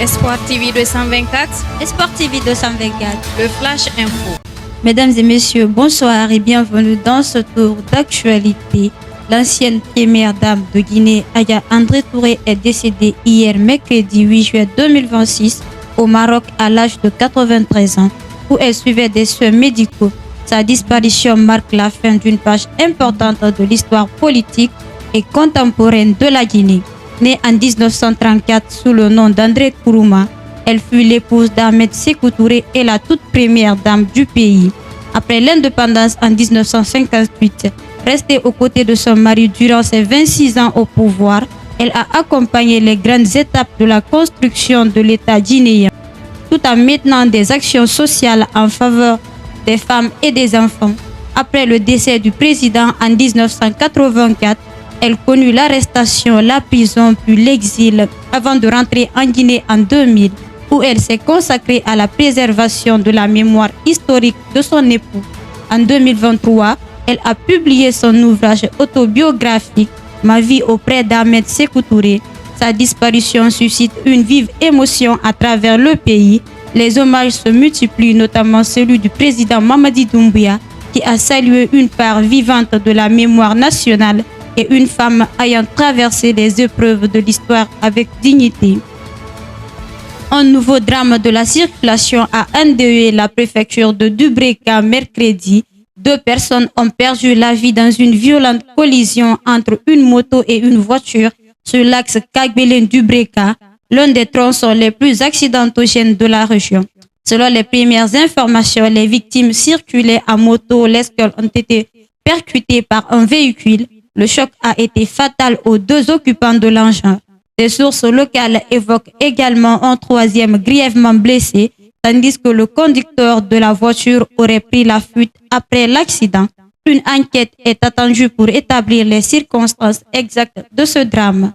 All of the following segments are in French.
Espoir TV 224, Espoir TV 224, le Flash Info. Mesdames et messieurs, bonsoir et bienvenue dans ce tour d'actualité. L'ancienne première dame de Guinée, Aya André Touré, est décédée hier mercredi 8 juillet 2026 au Maroc à l'âge de 93 ans, où elle suivait des soins médicaux. Sa disparition marque la fin d'une page importante de l'histoire politique et contemporaine de la Guinée. Née en 1934 sous le nom d'André Kourouma, elle fut l'épouse d'Ahmed Sékou Touré et la toute première dame du pays. Après l'indépendance en 1958, restée aux côtés de son mari durant ses 26 ans au pouvoir, elle a accompagné les grandes étapes de la construction de l'État guinéen, tout en menant des actions sociales en faveur des femmes et des enfants. Après le décès du président en 1984, elle connut l'arrestation, la prison puis l'exil avant de rentrer en Guinée en 2000, où elle s'est consacrée à la préservation de la mémoire historique de son époux. En 2023, elle a publié son ouvrage autobiographique « Ma vie auprès d'Ahmed Sékou Touré ». Sa disparition suscite une vive émotion à travers le pays. Les hommages se multiplient, notamment celui du président Mamadi Doumbouya, qui a salué une part vivante de la mémoire nationale et une femme ayant traversé les épreuves de l'histoire avec dignité. Un nouveau drame de la circulation a endeuillé la préfecture de Dubreka mercredi. 2 personnes ont perdu la vie dans une violente collision entre une moto et une voiture sur l'axe Kagbelen-Dubreka, l'un des tronçons les plus accidentogènes de la région. Selon les premières informations, les victimes circulaient à moto lorsqu'elles ont été percutées par un véhicule. Le choc a été fatal aux 2 occupants de l'engin. Des sources locales évoquent également un 3e grièvement blessé, tandis que le conducteur de la voiture aurait pris la fuite après l'accident. Une enquête est attendue pour établir les circonstances exactes de ce drame.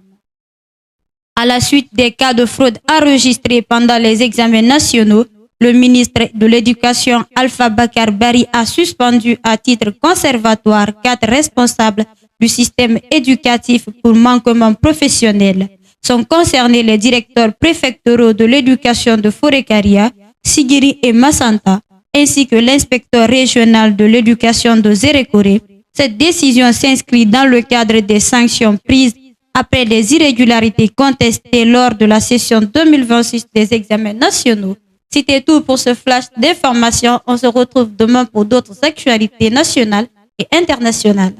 À la suite des cas de fraude enregistrés pendant les examens nationaux, le ministre de l'Éducation Alpha Bakar Bari a suspendu à titre conservatoire 4 responsables du système éducatif pour manquement professionnel. Sont concernés les directeurs préfectoraux de l'éducation de Forekaria, Sigiri et Massanta, ainsi que l'inspecteur régional de l'éducation de Zérékoré. Cette décision s'inscrit dans le cadre des sanctions prises après les irrégularités contestées lors de la session 2026 des examens nationaux. C'était tout pour ce flash d'information. On se retrouve demain pour d'autres actualités nationales et internationales.